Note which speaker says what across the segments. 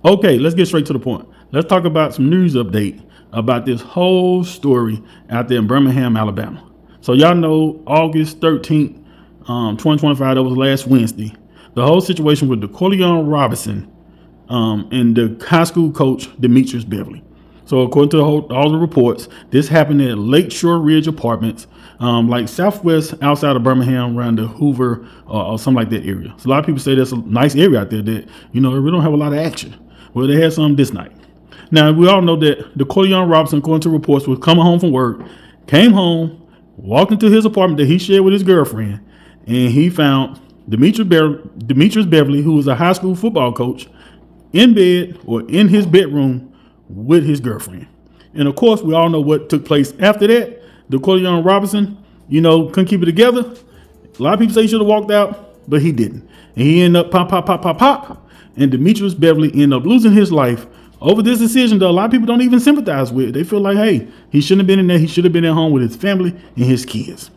Speaker 1: Okay, let's get straight to the point. Let's talk about some news update about this whole story out there in Birmingham, Alabama. So y'all know August 13th, 2025, that was last Wednesday. The whole situation with Keshaun Robinson and the high school coach, Demetrius Beverly. So according to all the reports, this happened at Lakeshore Ridge Apartments, like southwest outside of Birmingham, around the Hoover or something like that area. So a lot of people say that's a nice area out there that, we don't have a lot of action. Well, they had some this night. Now, we all know that the Keshaun Robinson, according to reports, was coming home from work, came home, walked into his apartment that he shared with his girlfriend, and he found Demetrius Beverly, who was a high school football coach, in bed or in his bedroom with his girlfriend. And of course, we all know what took place after that. The Keshaun Robinson, couldn't keep it together. A lot of people say he should have walked out, but he didn't. And he ended up pop. And Demetrius Beverly ended up losing his life over this decision that a lot of people don't even sympathize with. They feel like, hey, he shouldn't have been in there. He should have been at home with his family and his kids.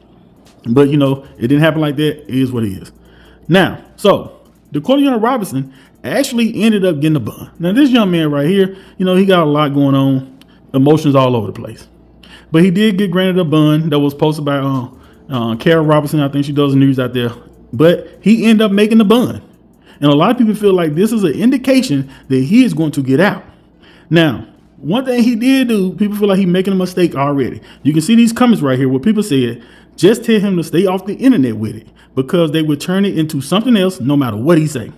Speaker 1: But, it didn't happen like that. It is what it is. Now, so the Keshaun Robinson actually ended up getting a bond. Now, this young man right here, he got a lot going on, emotions all over the place. But he did get granted a bond that was posted by Kara Robinson. I think she does the news out there. But he ended up making the bond. And a lot of people feel like this is an indication that he is going to get out. Now, one thing he did do, people feel like he's making a mistake already. You can see these comments right here where people said, just tell him to stay off the internet with it because they would turn it into something else no matter what he say.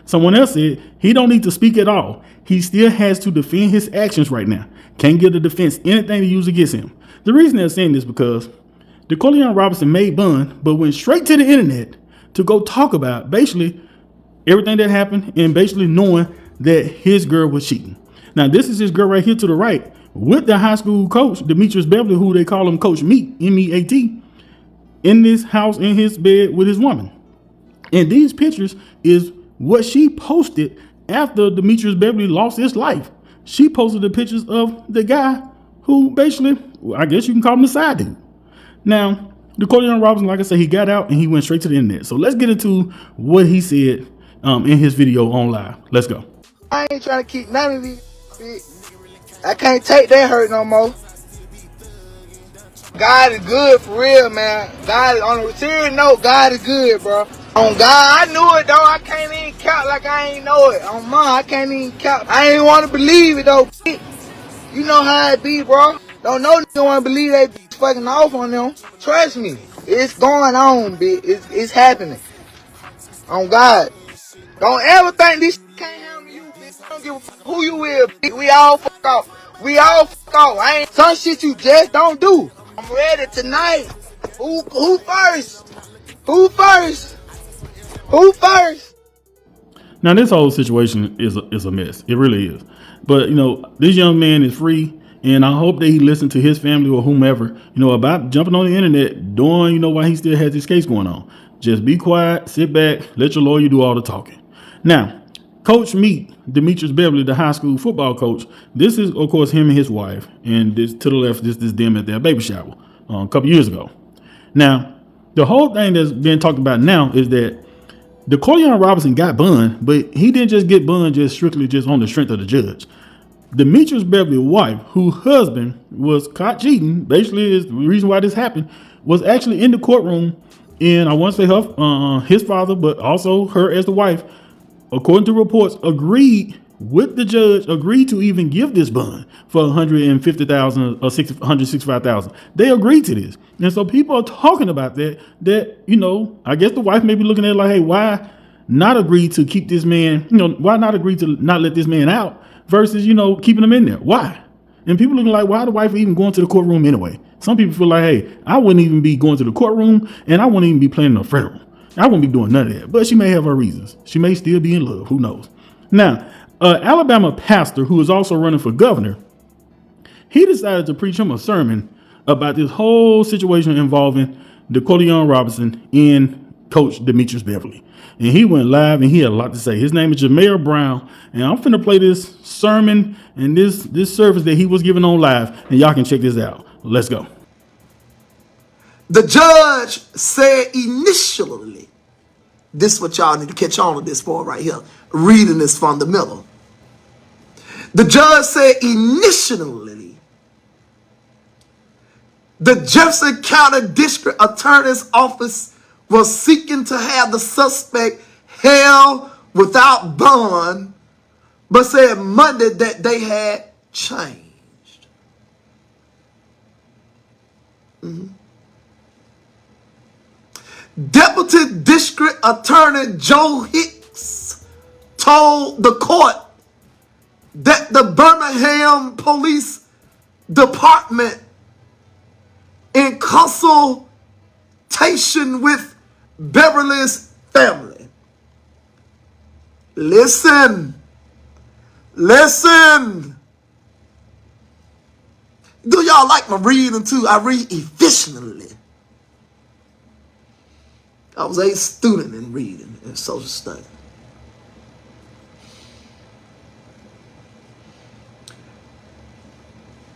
Speaker 1: Someone else said he don't need to speak at all. He still has to defend his actions right now. Can't give the defense anything to use against him. The reason they're saying this because the Keshaun Robinson made bond, but went straight to the internet to go talk about basically everything that happened and basically knowing that his girl was cheating. Now, this is his girl right here to the right with the high school coach, Demetrius Beverly, who they call him Coach Meat, M-E-A-T, in this house, in his bed with his woman. And these pictures is what she posted after Demetrius Beverly lost his life. She posted the pictures of the guy who basically, I guess you can call him the side dude. Now, the Keshaun Robinson, like I said, he got out and he went straight to the internet. So let's get into what he said in his video on live. Let's go.
Speaker 2: I ain't trying to keep none of these. I can't take that hurt no more. God is good for real, man. God is on a serious note. God is good, bro. On God, I knew it though. I can't even count like I ain't know it. On mine, I can't even count. I ain't want to believe it though. You know how it be, bro. Don't know nigga want to believe they fucking off on them. Trust me, it's going on, bitch. It's happening. On God. Don't ever think this can't happen to you, bitch. Don't give a fuck who you is, bitch. We all fuck off. We all fuck off. I ain't some shit you just don't do. I'm ready tonight. Who first? Who first? Who first?
Speaker 1: Now, this whole situation is a mess. It really is. But, this young man is free, and I hope that he listened to his family or whomever, about jumping on the internet, doing, while he still has this case going on. Just be quiet, sit back, let your lawyer do all the talking. Now, Coach Meat, Demetrius Beverly, the high school football coach, this is, of course, him and his wife. And this to the left, this is them at their baby shower a couple years ago. Now, the whole thing that's being talked about now is that the Keshaun Robinson got bond, but he didn't just get bond just strictly just on the strength of the judge. Demetrius Beverly's wife, whose husband was caught cheating, basically is the reason why this happened, was actually in the courtroom. And I want to say her, his father, but also her as the wife, according to reports, agreed with the judge, agreed to even give this bond for $150,000 or $165,000. They agreed to this. And so people are talking about that, I guess the wife may be looking at it like, hey, why not agree to keep this man, why not agree to not let this man out versus, keeping him in there? Why? And people looking like, why the wife even going to the courtroom anyway? Some people feel like, hey, I wouldn't even be going to the courtroom and I wouldn't even be planning a funeral. I wouldn't be doing none of that. But she may have her reasons. She may still be in love. Who knows? Now, Alabama pastor who is also running for governor, he decided to preach him a sermon about this whole situation involving the Keshaun Robinson and Coach Demetrius Beverly. And he went live and he had a lot to say. His name is Jameer Brown. And I'm finna play this sermon and this service that he was giving on live. And y'all can check this out. Let's go.
Speaker 3: The judge said initially, this is what y'all need to catch on to this for right here, reading this fundamental. The judge said initially, the Jefferson County District Attorney's Office was seeking to have the suspect held without bond, but said Monday that they had changed. Deputy District Attorney Joe Hicks told the court that the Birmingham Police Department, in consultation with Beverly's family. Listen. Do y'all like my reading too? I read efficiently. I was a student in reading and social studies.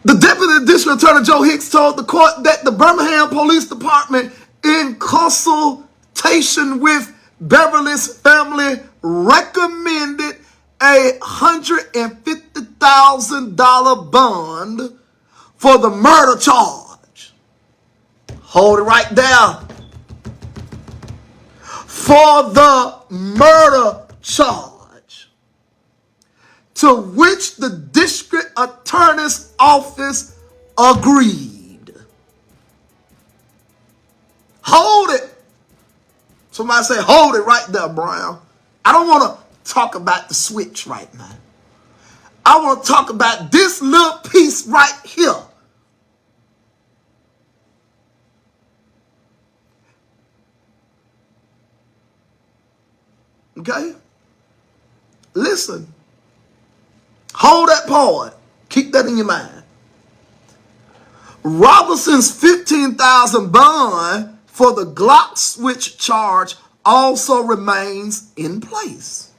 Speaker 3: The Deputy District Attorney Joe Hicks told the court that the Birmingham Police Department, in consultation with Beverly's family, recommended a $150,000 bond for the murder charge. Hold it right there. For the murder charge, to which the district attorney's office agreed. Hold it. Somebody say, hold it right there, Brown. I don't want to talk about the switch right now. I want to talk about this little piece right here. Okay? Listen. Hold that part. Keep that in your mind. Robinson's $15,000 bond for the Glock switch charge also remains in place.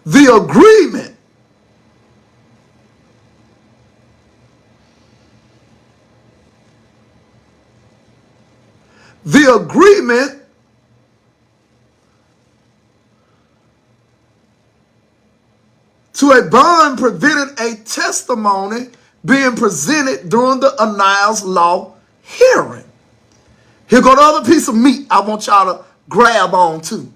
Speaker 3: The agreement to a bond prevented a testimony being presented during the Niles Law hearing. Here go the other piece of meat I want y'all to grab on to.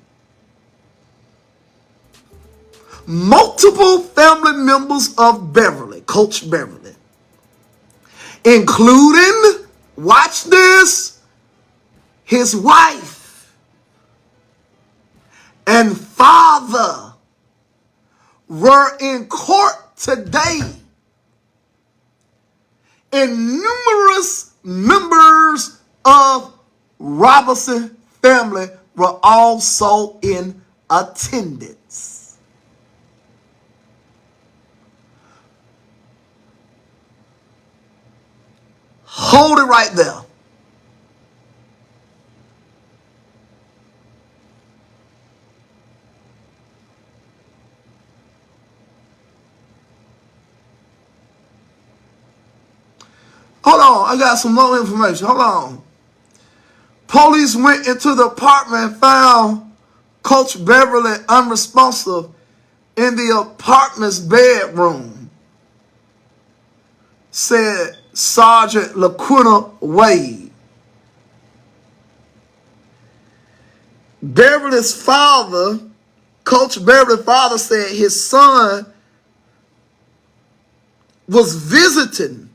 Speaker 3: Multiple family members of Beverly, Coach Beverly, including, watch this, his wife and father, were in court today. And numerous members of Robinson family were also in attendance. Hold it right there. Hold on, I got some more information. Hold on. Police went into the apartment and found Coach Beverly unresponsive in the apartment's bedroom, said Sergeant LaQuinta Wade. Beverly's father, Coach Beverly's father, said his son was visiting.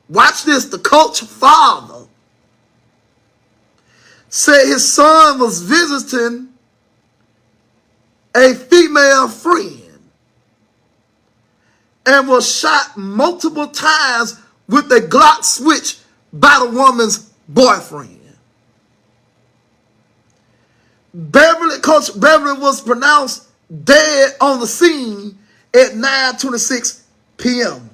Speaker 3: Watch this, the coach father said his son was visiting a female friend and was shot multiple times with a Glock switch by the woman's boyfriend. Coach Beverly was pronounced dead on the scene at 9:26 p.m.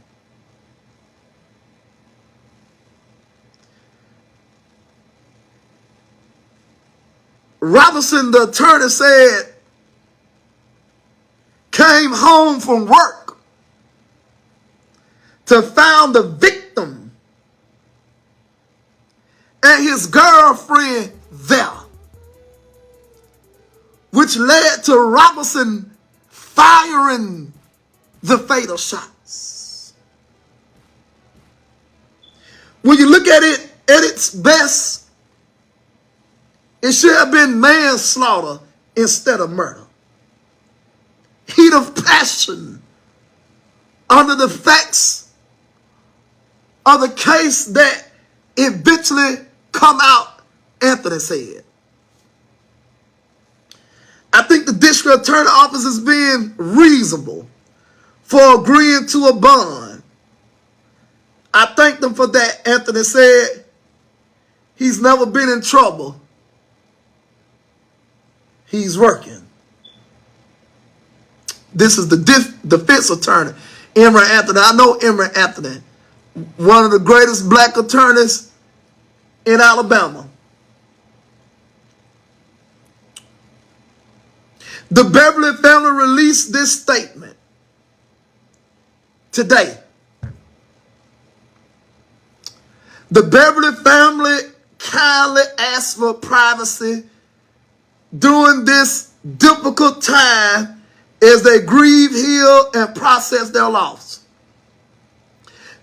Speaker 3: Robinson, the attorney, said, came home from work to find the victim and his girlfriend there, which led to Robinson firing the fatal shots. When you look at it at its best, it should have been manslaughter instead of murder. Heat of passion under the facts of the case that eventually come out, Anthony said. I think the district attorney office is being reasonable for agreeing to a bond. I thank them for that, Anthony said. He's never been in trouble. He's working. This is the defense attorney, Emory Anthony. I know Emory Anthony, one of the greatest black attorneys in Alabama. The Beverly family released this statement today. The Beverly family kindly asked for privacy during this difficult time as they grieve, heal, and process their loss.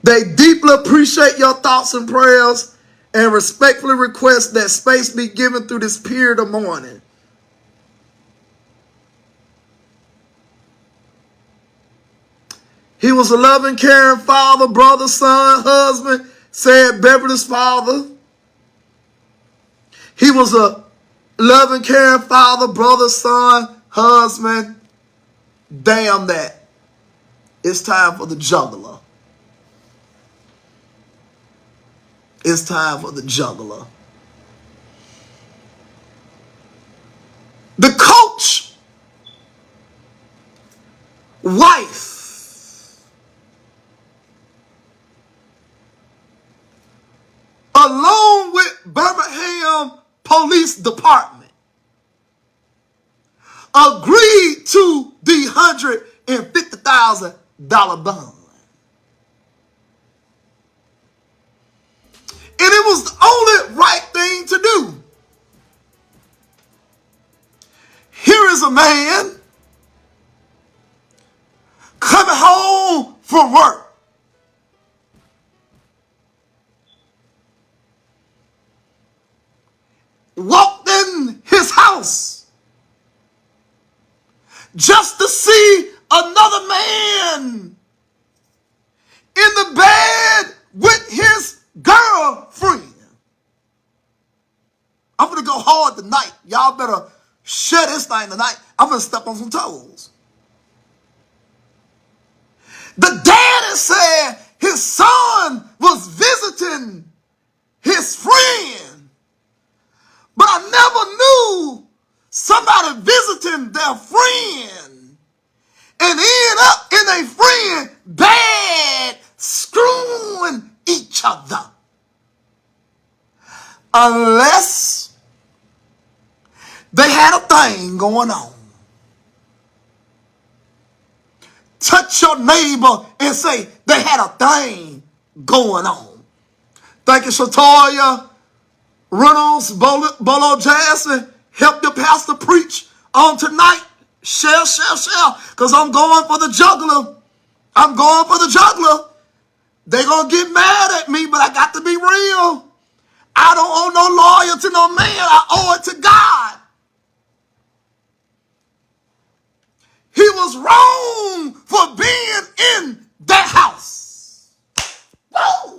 Speaker 3: They deeply appreciate your thoughts and prayers and respectfully request that space be given through this period of mourning. He was a loving, caring father, brother, son, husband, said Beverly's father. He was a loving, caring father, brother, son, husband. Damn that. It's time for the juggler. It's time for the juggler. The coach wife along with Birmingham Police Department agreed to the $150,000 bond. And it was the only right thing to do. Here is a man coming home from work. Walked in his house just to see another man in the bed with his girlfriend. I'm going to go hard tonight. Y'all better share this thing tonight. I'm going to step on some toes. The daddy said his son was visiting his friend. But I never knew somebody visiting their friend and end up in a friend bed screwing each other. Unless they had a thing going on. Touch your neighbor and say they had a thing going on. Thank you, Shatoya. Reynolds, Bolo Jackson, help your pastor preach on tonight. Share. Because I'm going for the juggler. I'm going for the juggler. They're going to get mad at me, but I got to be real. I don't owe no loyalty to no man. I owe it to God. He was wrong for being in that house. Whoa.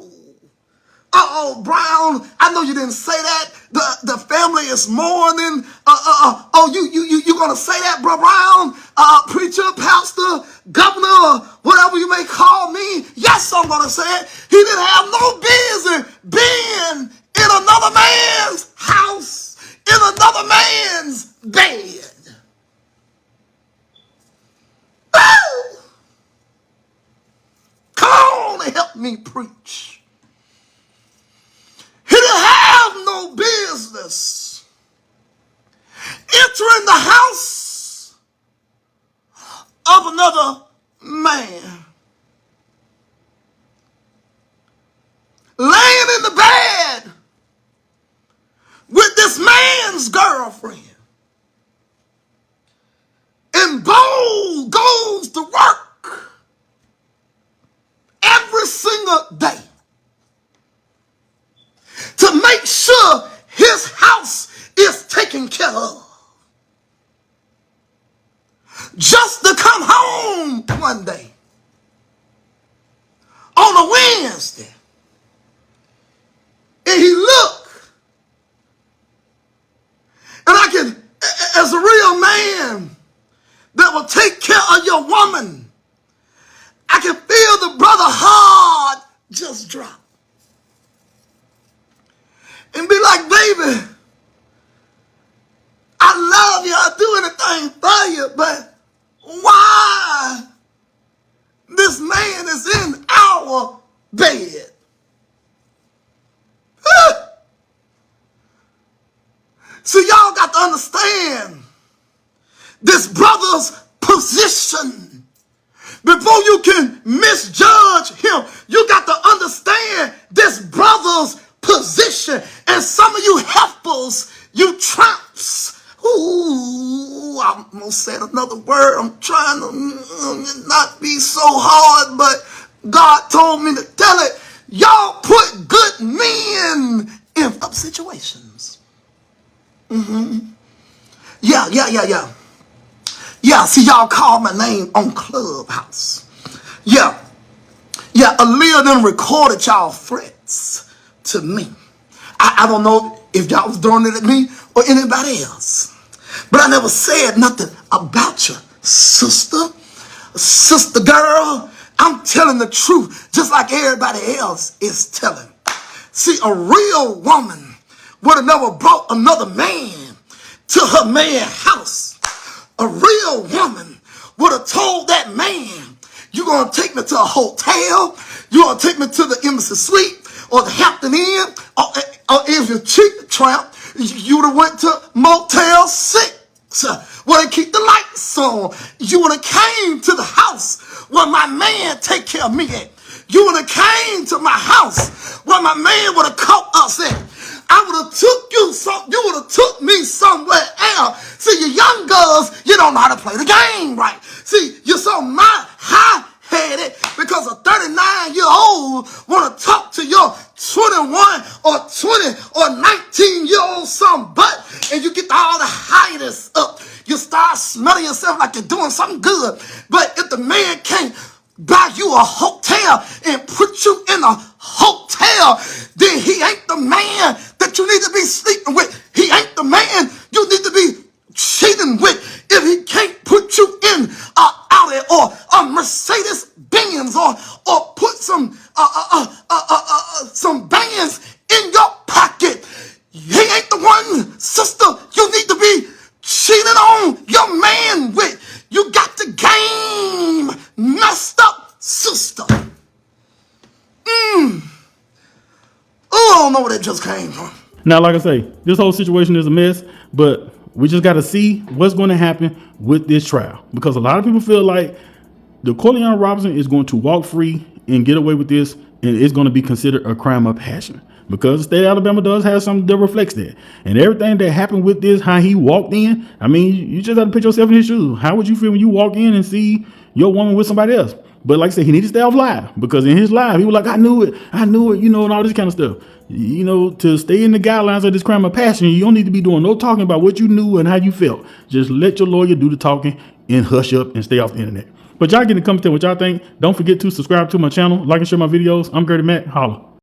Speaker 3: Uh-oh, Brown, I know you didn't say that. The family is mourning. You gonna say that, bro, Brown? Preacher, pastor, governor, whatever you may call me. Yes, I'm gonna say it. He didn't have no business being in another man's house, in another man's bed. Oh! Come on and help me preach. He didn't have no business entering the house of another man. Laying in the bed with this man's girlfriend. just to come home one day on a Wednesday. And he looked, and I can, as a real man that will take care of your woman, I can feel the brother heart just drop. And be like, baby, I love you, I'll do anything for you, but why this man is in our bed? So y'all got to understand this brother's position. Before you can misjudge him, you got to understand this brother's position. And some of you heifers, you tramps. Ooh, I almost said another word. I'm trying to not be so hard, but God told me to tell it. Y'all put good men in tough situations. Yeah. Yeah, see, y'all call my name on Clubhouse. Yeah, Aaliyah done recorded y'all threats to me. I don't know if y'all was throwing it at me or anybody else. But I never said nothing about you, sister girl. I'm telling the truth, just like everybody else is telling. See, a real woman would have never brought another man to her man's house. A real woman would have told that man, you're going to take me to a hotel, you're going to take me to the Embassy Suite or the Hampton Inn, or if you're cheap tramp, you would have went to Motel 6 where they keep the lights on. You would have came to the house where my man take care of me at. You would have came to my house where my man would have caught us at. I would have took you would have took me somewhere else. See, you young girls, you don't know how to play the game right. See, you're so high-headed because a 39-year-old want to talk to your 21 or 20 or 19-year-old son butt, and you get all the highness up. You start smelling yourself like you're doing something good. But if the man can't buy you a hotel and put you in a hotel, then he ain't the man that you need to be sleeping with. He ain't the man you need to be cheating with. If he can't put you in a Audi or a Mercedes Benz or put some bands in your pocket, he ain't the one, sister, you need to be cheating on your man with. You got the game messed up, sister. Oh, I don't know where that just came from.
Speaker 1: Now, like I say, this whole situation is a mess, but we just got to see what's going to happen with this trial, because a lot of people feel like the Keshaun Robinson is going to walk free and get away with this, and it's going to be considered a crime of passion, because the state of Alabama does have something that reflects that. And everything that happened with this, how he walked in, I mean, you just have to put yourself in his shoes. How would you feel when you walk in and see your woman with somebody else? But like I said, he needed to stay off live, because in his live, he was like, I knew it, you know, and all this kind of stuff. You know, to stay in the guidelines of this crime of passion, you don't need to be doing no talking about what you knew and how you felt. Just let your lawyer do the talking and hush up and stay off the internet. But y'all get in the comments what y'all think. Don't forget to subscribe to my channel, like and share my videos. I'm Gertie Mac. Holla.